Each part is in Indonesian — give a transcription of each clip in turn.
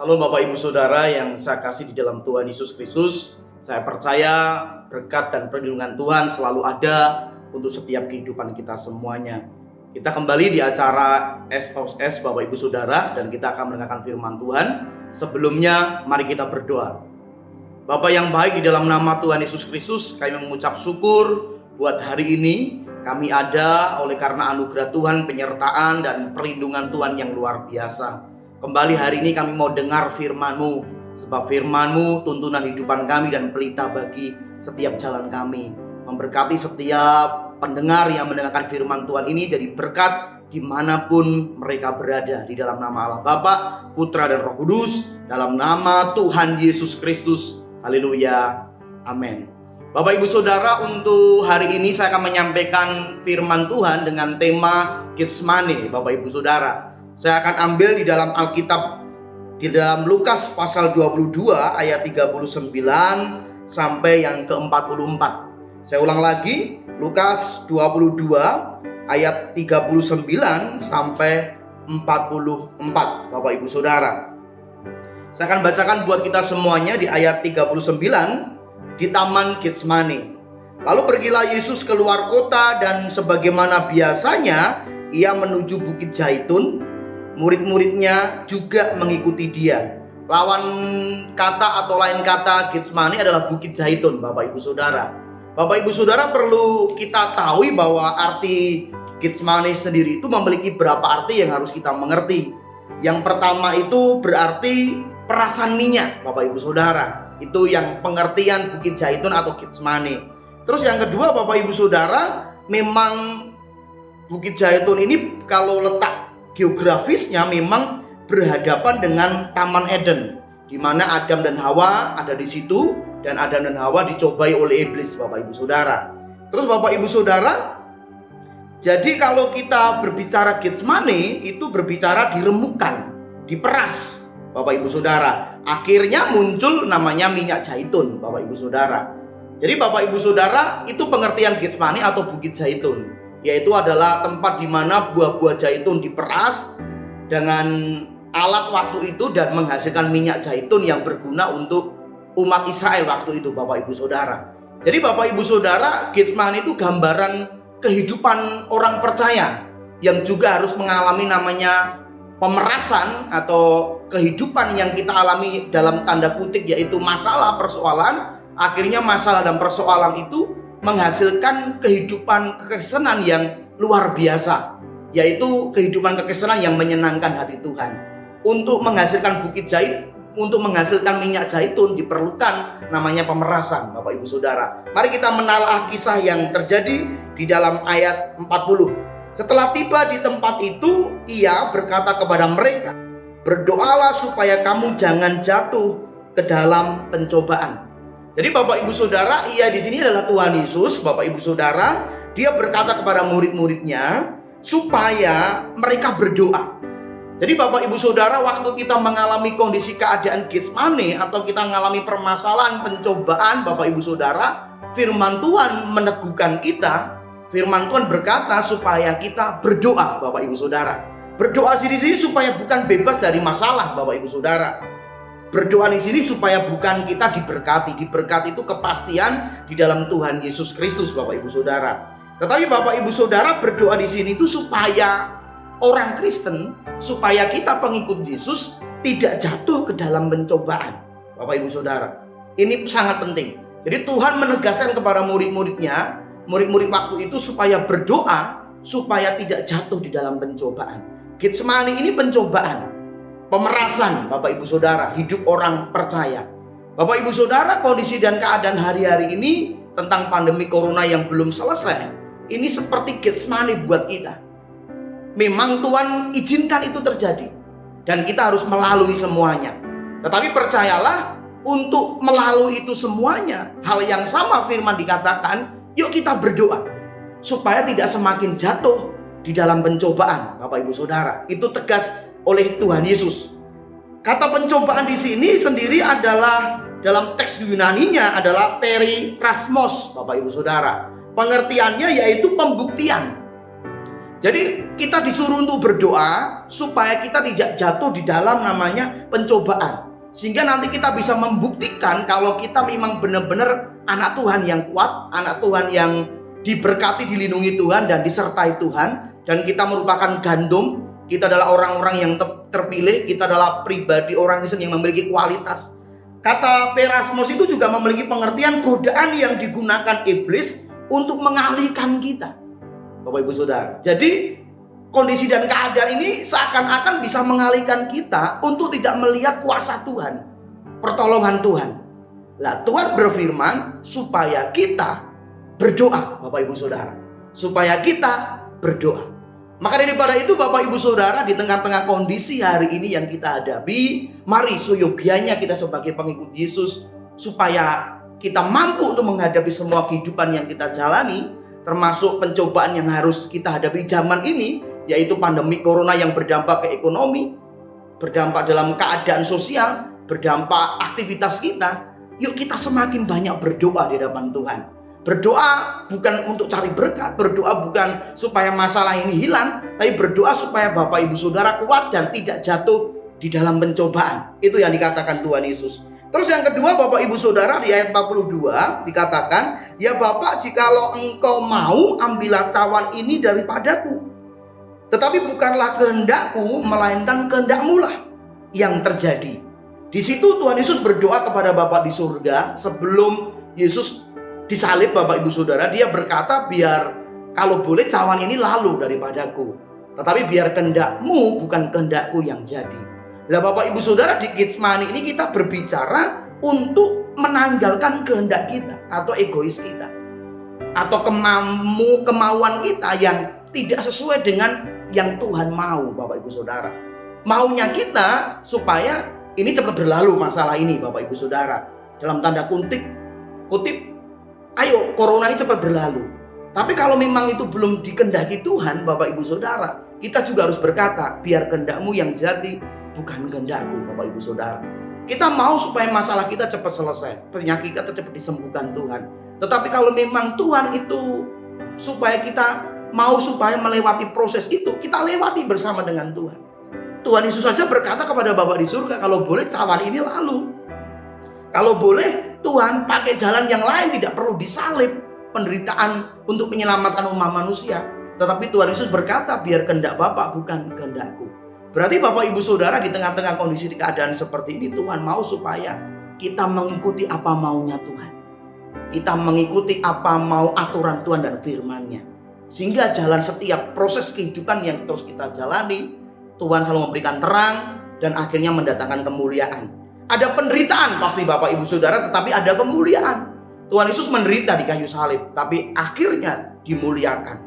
Halo Bapak Ibu Saudara yang saya kasih di dalam Tuhan Yesus Kristus. Saya percaya berkat dan perlindungan Tuhan selalu ada untuk setiap kehidupan kita semuanya. Kita kembali di acara SOS Bapak Ibu Saudara dan kita akan mendengarkan firman Tuhan. Sebelumnya mari kita berdoa. Bapak yang baik, di dalam nama Tuhan Yesus Kristus kami mengucap syukur buat hari ini. Kami ada oleh karena anugerah Tuhan, penyertaan dan perlindungan Tuhan yang luar biasa. Kembali hari ini kami mau dengar firman-Mu, sebab firman-Mu tuntunan hidupan kami dan pelita bagi setiap jalan kami. Memberkati setiap pendengar yang mendengarkan firman Tuhan ini jadi berkat dimanapun mereka berada. Di dalam nama Allah Bapa, Putra dan Roh Kudus, dalam nama Tuhan Yesus Kristus. Haleluya, amin. Bapak Ibu Saudara, untuk hari ini saya akan menyampaikan firman Tuhan dengan tema Getsemani. Bapak Ibu Saudara, saya akan ambil di dalam Alkitab, di dalam Lukas pasal 22 ayat 39 sampai yang ke-44. Saya ulang lagi, Lukas 22 ayat 39 sampai 44. Bapak Ibu Saudara, saya akan bacakan buat kita semuanya di ayat 39 di Taman Getsemani. Lalu pergilah Yesus keluar kota dan sebagaimana biasanya ia menuju Bukit Zaitun. Murid-muridnya juga mengikuti dia. Lawan kata atau lain kata Getsemani adalah Bukit Zaitun, Bapak Ibu Saudara. Bapak Ibu Saudara, perlu kita tahu bahwa arti Getsemani sendiri itu memiliki beberapa arti yang harus kita mengerti. Yang pertama itu berarti perasan minyak, Bapak Ibu Saudara. Itu yang pengertian Bukit Zaitun atau Getsemani. Terus yang kedua, Bapak Ibu Saudara, memang Bukit Zaitun ini kalau letak geografisnya memang berhadapan dengan Taman Eden, di mana Adam dan Hawa ada di situ, dan Adam dan Hawa dicobai oleh iblis, Bapak Ibu Saudara. Terus Bapak Ibu Saudara, jadi kalau kita berbicara Getsemani itu berbicara diremukkan, diperas, Bapak Ibu Saudara. Akhirnya muncul namanya minyak zaitun, Bapak Ibu Saudara. Jadi Bapak Ibu Saudara, itu pengertian Getsemani atau Bukit Zaitun, yaitu adalah tempat di mana buah-buah zaitun diperas dengan alat waktu itu dan menghasilkan minyak zaitun yang berguna untuk umat Israel waktu itu, Bapak Ibu Saudara. Jadi Bapak Ibu Saudara, Getsemani itu gambaran kehidupan orang percaya yang juga harus mengalami namanya pemerasan atau kehidupan yang kita alami dalam tanda kutip, yaitu masalah, persoalan. Akhirnya masalah dan persoalan itu menghasilkan kehidupan kekristenan yang luar biasa, yaitu kehidupan kekristenan yang menyenangkan hati Tuhan. Untuk menghasilkan bukit zait, untuk menghasilkan minyak zaitun diperlukan namanya pemerasan, Bapak Ibu Saudara. Mari kita menelaah kisah yang terjadi di dalam ayat 40. Setelah tiba di tempat itu, ia berkata kepada mereka, "Berdoalah supaya kamu jangan jatuh ke dalam pencobaan." Jadi Bapak Ibu Saudara, ia di sini adalah Tuhan Yesus, Bapak Ibu Saudara. Dia berkata kepada murid-muridnya supaya mereka berdoa. Jadi Bapak Ibu Saudara, waktu kita mengalami kondisi keadaan Getsemani atau kita mengalami permasalahan, pencobaan, Bapak Ibu Saudara, firman Tuhan meneguhkan kita. Firman Tuhan berkata supaya kita berdoa, Bapak Ibu Saudara. Berdoa di sini supaya bukan bebas dari masalah, Bapak Ibu Saudara. Berdoa di sini supaya bukan kita diberkati. Diberkati itu kepastian di dalam Tuhan Yesus Kristus, Bapak Ibu Saudara. Tetapi Bapak Ibu Saudara, berdoa di sini itu supaya orang Kristen, supaya kita pengikut Yesus tidak jatuh ke dalam pencobaan, Bapak Ibu Saudara. Ini sangat penting. Jadi Tuhan menegaskan kepada murid-muridnya, murid-murid waktu itu supaya berdoa supaya tidak jatuh di dalam pencobaan. Getsemani ini pencobaan, pemerasan, Bapak Ibu Saudara, hidup orang percaya. Bapak Ibu Saudara, kondisi dan keadaan hari-hari ini tentang pandemi corona yang belum selesai, ini seperti Getsemani buat kita. Memang Tuhan izinkan itu terjadi dan kita harus melalui semuanya. Tetapi percayalah, untuk melalui itu semuanya, hal yang sama firman dikatakan, yuk kita berdoa supaya tidak semakin jatuh di dalam pencobaan, Bapak Ibu Saudara. Itu tegas oleh Tuhan Yesus. Kata pencobaan di sini sendiri adalah dalam teks Yunaninya adalah perikrasmos, Bapak Ibu Saudara. Pengertiannya yaitu pembuktian. Jadi kita disuruh untuk berdoa supaya kita tidak jatuh di dalam namanya pencobaan. Sehingga nanti kita bisa membuktikan kalau kita memang benar-benar anak Tuhan yang kuat, anak Tuhan yang diberkati, dilindungi Tuhan dan disertai Tuhan. Dan kita merupakan gandum, kita adalah orang-orang yang terpilih, kita adalah pribadi orang Kristen yang memiliki kualitas. Kata Perasmus itu juga memiliki pengertian godaan yang digunakan iblis untuk mengalihkan kita, Bapak Ibu Saudara. Jadi kondisi dan keadaan ini seakan-akan bisa mengalihkan kita untuk tidak melihat kuasa Tuhan, pertolongan Tuhan. Lah Tuhan berfirman supaya kita berdoa, Bapak Ibu Saudara. Supaya kita berdoa. Maka daripada itu Bapak Ibu Saudara, di tengah-tengah kondisi hari ini yang kita hadapi, mari seyogianya kita sebagai pengikut Yesus supaya kita mampu untuk menghadapi semua kehidupan yang kita jalani, termasuk pencobaan yang harus kita hadapi zaman ini, yaitu pandemi corona yang berdampak ke ekonomi, berdampak dalam keadaan sosial, berdampak aktivitas kita. Yuk kita semakin banyak berdoa di hadapan Tuhan. Berdoa bukan untuk cari berkat, berdoa bukan supaya masalah ini hilang, tapi berdoa supaya Bapak Ibu Saudara kuat dan tidak jatuh di dalam pencobaan. Itu yang dikatakan Tuhan Yesus. Terus yang kedua Bapak Ibu Saudara, di ayat 42 dikatakan, ya Bapak, jikalau engkau mau, ambillah cawan ini daripadaku. Tetapi bukanlah kehendakku, melainkan kehendakmu lah yang terjadi. Di situ Tuhan Yesus berdoa kepada Bapa di surga sebelum Yesus disalib, Bapak Ibu Saudara. Dia berkata, biar kalau boleh cawan ini lalu daripadaku, tetapi biar kehendakmu bukan kehendakku yang jadi. Lah Bapak Ibu Saudara, di Getsemani ini kita berbicara untuk menanggalkan kehendak kita atau egois kita, atau kemauan kita yang tidak sesuai dengan yang Tuhan mau, Bapak Ibu Saudara. Maunya kita supaya ini cepat berlalu masalah ini, Bapak Ibu Saudara. Dalam tanda kutip, ayo corona ini cepat berlalu. Tapi kalau memang itu belum dikehendaki Tuhan, Bapak Ibu Saudara, kita juga harus berkata, biar kehendakmu yang jadi, bukan kehendakku, Bapak Ibu Saudara. Kita mau supaya masalah kita cepat selesai, penyakit kita cepat disembuhkan Tuhan. Tetapi kalau memang Tuhan itu supaya kita mau supaya melewati proses itu, kita lewati bersama dengan Tuhan. Tuhan Yesus saja berkata kepada Bapa di surga, kalau boleh cawan ini lalu. Kalau boleh Tuhan pakai jalan yang lain, tidak perlu disalib, penderitaan untuk menyelamatkan umat manusia. Tetapi Tuhan Yesus berkata, biar kehendak Bapa bukan kehendakku. Berarti Bapak Ibu Saudara, di tengah-tengah kondisi keadaan seperti ini, Tuhan mau supaya kita mengikuti apa maunya Tuhan. Kita mengikuti apa mau aturan Tuhan dan firman-Nya. Sehingga jalan setiap proses kehidupan yang terus kita jalani, Tuhan selalu memberikan terang dan akhirnya mendatangkan kemuliaan. Ada penderitaan pasti Bapak Ibu Saudara, tetapi ada kemuliaan. Tuhan Yesus menderita di kayu salib, tapi akhirnya dimuliakan.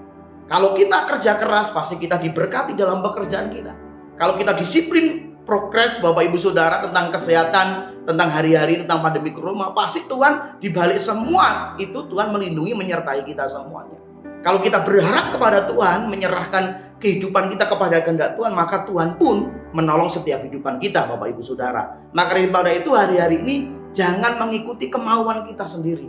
Kalau kita kerja keras, pasti kita diberkati dalam pekerjaan kita. Kalau kita disiplin, progres Bapak Ibu Saudara tentang kesehatan, tentang hari-hari, tentang pandemi corona, pasti Tuhan dibalik semua itu Tuhan melindungi, menyertai kita semuanya. Kalau kita berharap kepada Tuhan, menyerahkan kehidupan kita kepada kehendak Tuhan, maka Tuhan pun menolong setiap kehidupan kita, Bapak Ibu Saudara. Maka daripada itu hari-hari ini jangan mengikuti kemauan kita sendiri,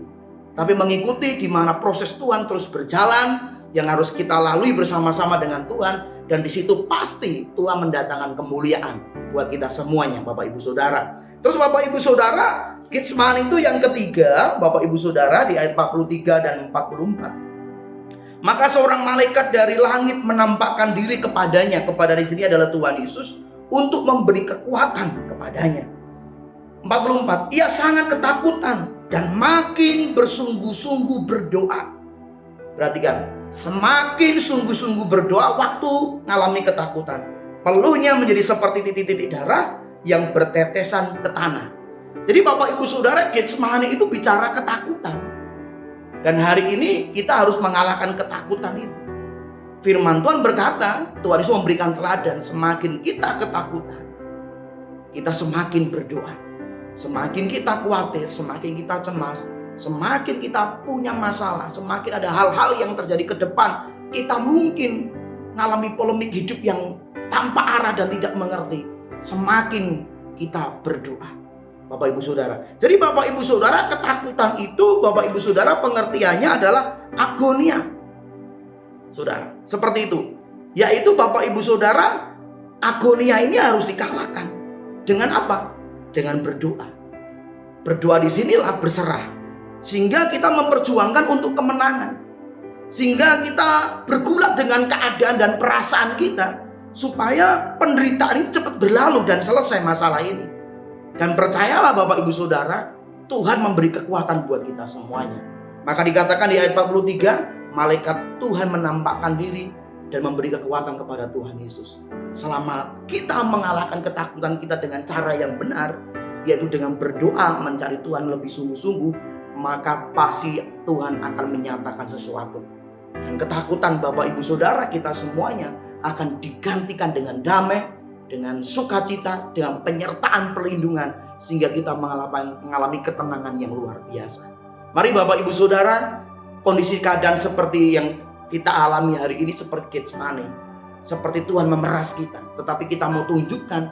tapi mengikuti di mana proses Tuhan terus berjalan yang harus kita lalui bersama-sama dengan Tuhan. Dan di situ pasti Tuhan mendatangkan kemuliaan buat kita semuanya, Bapak Ibu Saudara. Terus Bapak Ibu Saudara, Getsemani itu yang ketiga, Bapak Ibu Saudara, di ayat 43 dan 44. Maka seorang malaikat dari langit menampakkan diri kepadanya, kepada di sini adalah Tuhan Yesus, untuk memberi kekuatan kepadanya. 44. Ia sangat ketakutan dan makin bersungguh-sungguh berdoa. Perhatikan, semakin sungguh-sungguh berdoa waktu mengalami ketakutan. Peluhnya menjadi seperti titik-titik darah yang bertetesan ke tanah. Jadi Bapak Ibu Saudara, Getsemani itu bicara ketakutan. Dan hari ini kita harus mengalahkan ketakutan itu. Firman Tuhan berkata, Tuhan Yesus memberikan teladan, semakin kita ketakutan, kita semakin berdoa. Semakin kita khawatir, semakin kita cemas, semakin kita punya masalah, semakin ada hal-hal yang terjadi ke depan, kita mungkin mengalami polemik hidup yang tanpa arah dan tidak mengerti. Semakin kita berdoa, Bapak Ibu Saudara. Jadi Bapak Ibu Saudara, ketakutan itu Bapak Ibu Saudara pengertiannya adalah agonia. Saudara, seperti itu. Yaitu Bapak Ibu Saudara, agonia ini harus dikalahkan. Dengan apa? Dengan berdoa. Berdoa di sinilah berserah. Sehingga kita memperjuangkan untuk kemenangan. Sehingga kita bergulat dengan keadaan dan perasaan kita. Supaya penderitaan ini cepat berlalu dan selesai masalah ini. Dan percayalah Bapak Ibu Saudara, Tuhan memberi kekuatan buat kita semuanya. Maka dikatakan di ayat 43, malaikat Tuhan menampakkan diri dan memberi kekuatan kepada Tuhan Yesus. Selama kita mengalahkan ketakutan kita dengan cara yang benar, yaitu dengan berdoa mencari Tuhan lebih sungguh-sungguh, maka pasti Tuhan akan menyatakan sesuatu. Dan ketakutan Bapak Ibu Saudara kita semuanya akan digantikan dengan damai, dengan sukacita, dengan penyertaan perlindungan, sehingga kita mengalami ketenangan yang luar biasa. Mari Bapak Ibu Saudara, kondisi keadaan seperti yang kita alami hari ini seperti Getsemani, seperti Tuhan memeras kita, tetapi kita mau tunjukkan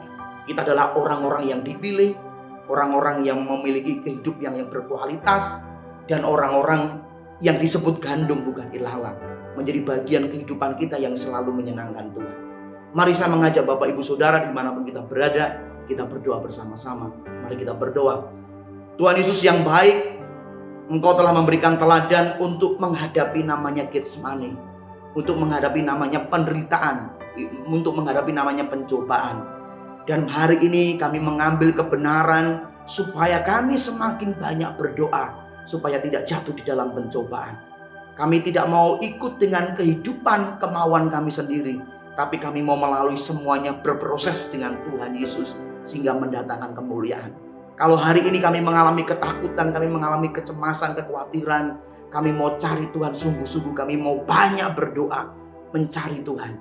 kita adalah orang-orang yang dipilih, orang-orang yang memiliki kehidupan yang berkualitas, dan orang-orang yang disebut gandum bukan ilalang, menjadi bagian kehidupan kita yang selalu menyenangkan Tuhan. Mari saya mengajak Bapak Ibu Saudara dimanapun kita berada, kita berdoa bersama-sama. Mari kita berdoa. Tuhan Yesus yang baik, Engkau telah memberikan teladan untuk menghadapi namanya Getsemani, untuk menghadapi namanya penderitaan, untuk menghadapi namanya pencobaan. Dan hari ini kami mengambil kebenaran supaya kami semakin banyak berdoa, supaya tidak jatuh di dalam pencobaan. Kami tidak mau ikut dengan kehidupan kemauan kami sendiri, tapi kami mau melalui semuanya berproses dengan Tuhan Yesus sehingga mendatangkan kemuliaan. Kalau hari ini kami mengalami ketakutan, kami mengalami kecemasan, kekhawatiran, kami mau cari Tuhan sungguh-sungguh, kami mau banyak berdoa mencari Tuhan.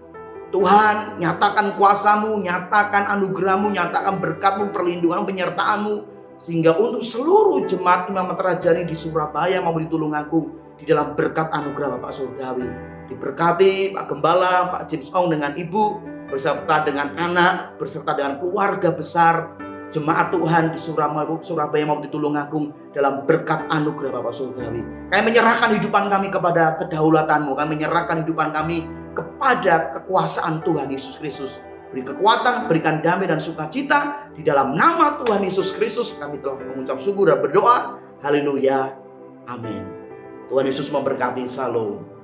Tuhan, nyatakan kuasa-Mu, nyatakan anugerah-Mu, nyatakan berkat-Mu, perlindungan, penyertaan-Mu, sehingga untuk seluruh jemaat Imam Terajani di Surabaya maupun di Tulungagung, di dalam berkat anugerah Bapak Surgawi, diberkati Pak Gembala, Pak James Ong dengan Ibu, beserta dengan anak, beserta dengan keluarga besar jemaat Tuhan di Surabaya maupun di Tulungagung dalam berkat anugerah Bapak Surgawi. Kami menyerahkan hidupan kami kepada kedaulatan-Mu, kami menyerahkan hidupan kami kepada kekuasaan Tuhan Yesus Kristus. Beri kekuatan, berikan damai dan sukacita di dalam nama Tuhan Yesus Kristus. Kami telah mengucap syukur dan berdoa. Haleluya. Amin. Tuhan Yesus memberkati. Shalom.